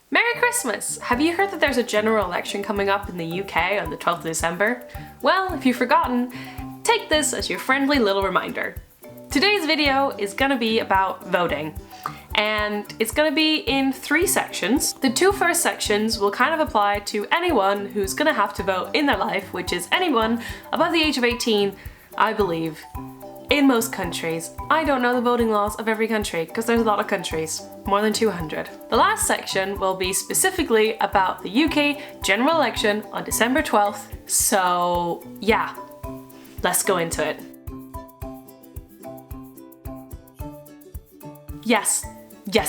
Merry Christmas! Have you heard that there's a general election coming up in the UK on the 12th of December? Well, if you've forgotten, take this as your friendly little reminder. Today's video is gonna be about voting, and it's gonna be in 3 sections. The 2 first sections will kind of apply to anyone who's gonna have to vote in their life, which is anyone above the age of 18, I believe, in most countries. I don't know the voting laws of every country, because there's a lot of countries, more than 200. The last section will be specifically about the UK general election on December 12th, so yeah, let's go into it. Yes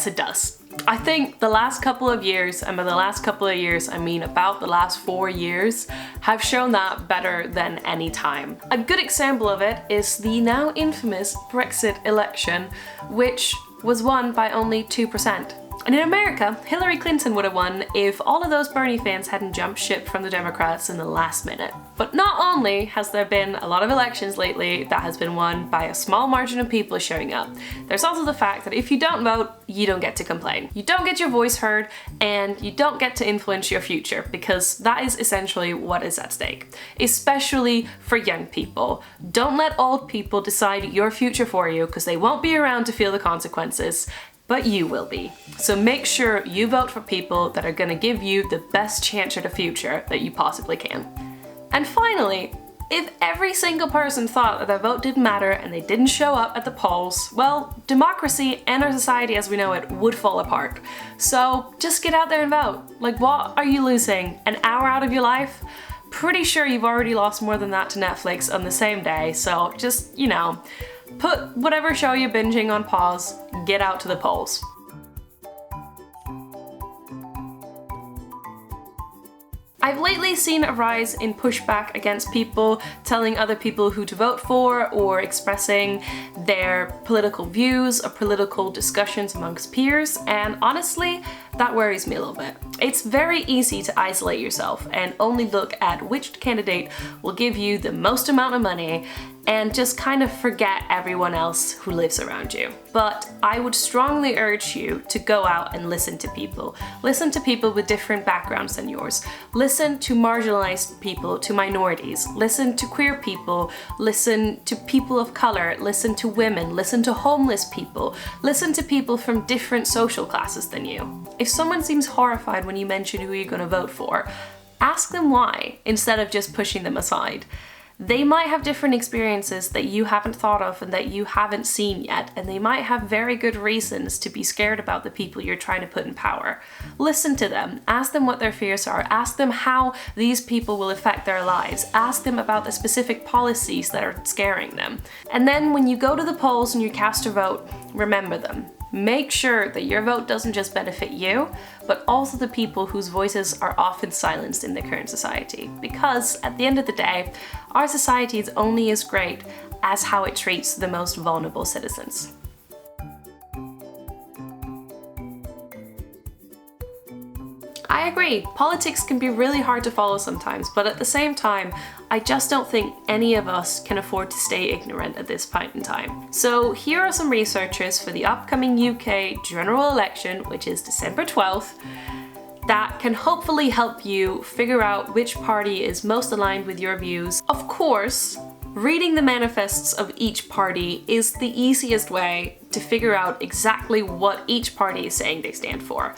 it does. I think the last couple of years, and by the last couple of years I mean about the last 4 years, have shown that better than any time. A good example of it is the now infamous Brexit election, which was won by only 2%. And in America, Hillary Clinton would have won if all of those Bernie fans hadn't jumped ship from the Democrats in the last minute. But not only has there been a lot of elections lately that has been won by a small margin of people showing up, there's also the fact that if you don't vote, you don't get to complain. You don't get your voice heard, and you don't get to influence your future, because that is essentially what is at stake. Especially for young people. Don't let old people decide your future for you, because they won't be around to feel the consequences. But you will be. So make sure you vote for people that are gonna give you the best chance at a future that you possibly can. And finally, if every single person thought that their vote didn't matter and they didn't show up at the polls, well, democracy and our society as we know it would fall apart. So just get out there and vote. Like, what are you losing? An hour out of your life? Pretty sure you've already lost more than that to Netflix on the same day, so just, you know, put whatever show you're binging on pause, get out to the polls. I've lately seen a rise in pushback against people telling other people who to vote for or expressing their political views or political discussions amongst peers, and honestly, that worries me a little bit. It's very easy to isolate yourself and only look at which candidate will give you the most amount of money and just kind of forget everyone else who lives around you. But I would strongly urge you to go out and listen to people. Listen to people with different backgrounds than yours. Listen to marginalized people, to minorities. Listen to queer people. Listen to people of color. Listen to women. Listen to homeless people. Listen to people from different social classes than you. If someone seems horrified when you mention who you're gonna vote for, ask them why, instead of just pushing them aside. They might have different experiences that you haven't thought of and that you haven't seen yet, and they might have very good reasons to be scared about the people you're trying to put in power. Listen to them, ask them what their fears are, ask them how these people will affect their lives, ask them about the specific policies that are scaring them. And then when you go to the polls and you cast your vote, remember them. Make sure that your vote doesn't just benefit you, but also the people whose voices are often silenced in the current society. Because at the end of the day, our society is only as great as how it treats the most vulnerable citizens. I agree, politics can be really hard to follow sometimes, but at the same time, I just don't think any of us can afford to stay ignorant at this point in time. So here are some researchers for the upcoming UK general election, which is December 12th, that can hopefully help you figure out which party is most aligned with your views. Of course, reading the manifests of each party is the easiest way to figure out exactly what each party is saying they stand for.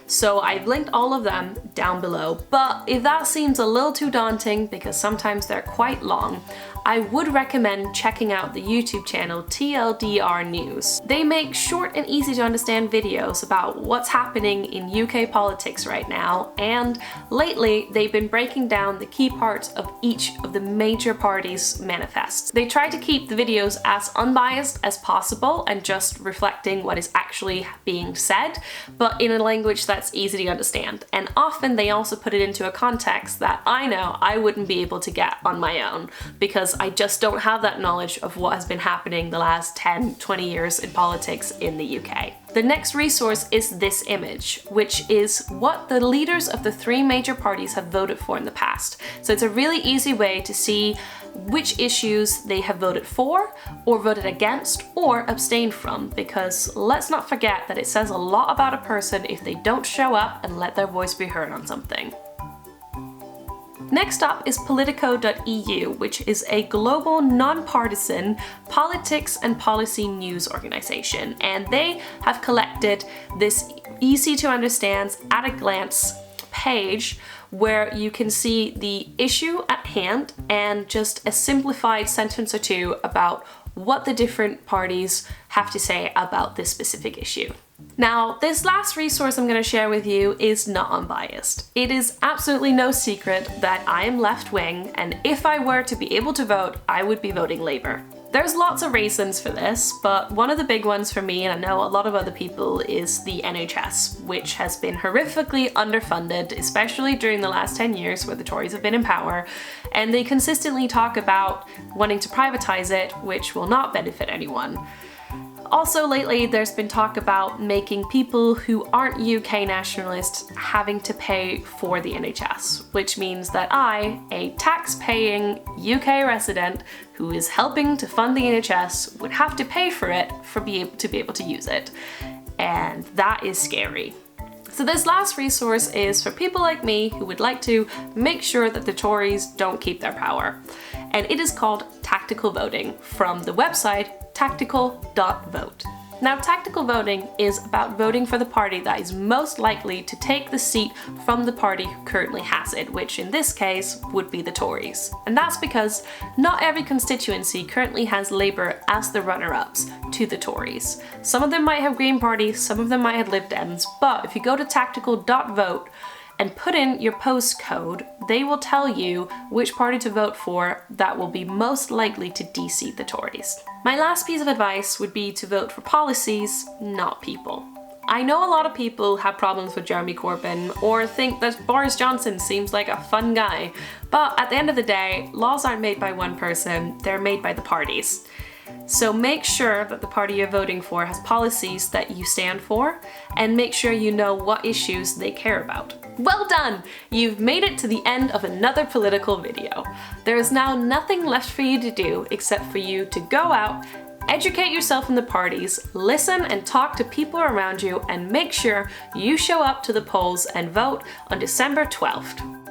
So I've linked all of them down below, but if that seems a little too daunting because sometimes they're quite long, I would recommend checking out the YouTube channel TLDR News. They make short and easy to understand videos about what's happening in UK politics right now, and lately they've been breaking down the key parts of each of the major parties' manifests. They try to keep the videos as unbiased as possible and just reflecting what is actually being said, but in a language that's easy to understand. And often they also put it into a context that I know I wouldn't be able to get on my own, because I just don't have that knowledge of what has been happening the last 10, 20 years in politics in the UK. The next resource is this image, which is what the leaders of the 3 major parties have voted for in the past. So it's a really easy way to see which issues they have voted for, or voted against, or abstained from, because let's not forget that it says a lot about a person if they don't show up and let their voice be heard on something. Next up is Politico.eu, which is a global non-partisan politics and policy news organization, and they have collected this easy to understand, at a glance page where you can see the issue at hand and just a simplified sentence or two about what the different parties have to say about this specific issue. Now, this last resource I'm going to share with you is not unbiased. It is absolutely no secret that I am left-wing, and if I were to be able to vote, I would be voting Labour. There's lots of reasons for this, but one of the big ones for me, and I know a lot of other people, is the NHS, which has been horrifically underfunded, especially during the last 10 years where the Tories have been in power, and they consistently talk about wanting to privatise it, which will not benefit anyone. Also lately, there's been talk about making people who aren't UK nationalists having to pay for the NHS, which means that I, a tax-paying UK resident who is helping to fund the NHS, would have to pay for it to be able to use it. And that is scary. So this last resource is for people like me who would like to make sure that the Tories don't keep their power. And it is called Tactical Voting from the website tactical.vote. Now, tactical voting is about voting for the party that is most likely to take the seat from the party who currently has it, which in this case would be the Tories. And that's because not every constituency currently has Labour as the runner-ups to the Tories. Some of them might have Green Party, some of them might have Lib Dems, but if you go to tactical.vote and put in your postcode, they will tell you which party to vote for that will be most likely to de-seat the Tories. My last piece of advice would be to vote for policies, not people. I know a lot of people have problems with Jeremy Corbyn or think that Boris Johnson seems like a fun guy, but at the end of the day, laws aren't made by one person, they're made by the parties. So make sure that the party you're voting for has policies that you stand for, and make sure you know what issues they care about. Well done! You've made it to the end of another political video. There is now nothing left for you to do except for you to go out, educate yourself in the parties, listen and talk to people around you, and make sure you show up to the polls and vote on December 12th.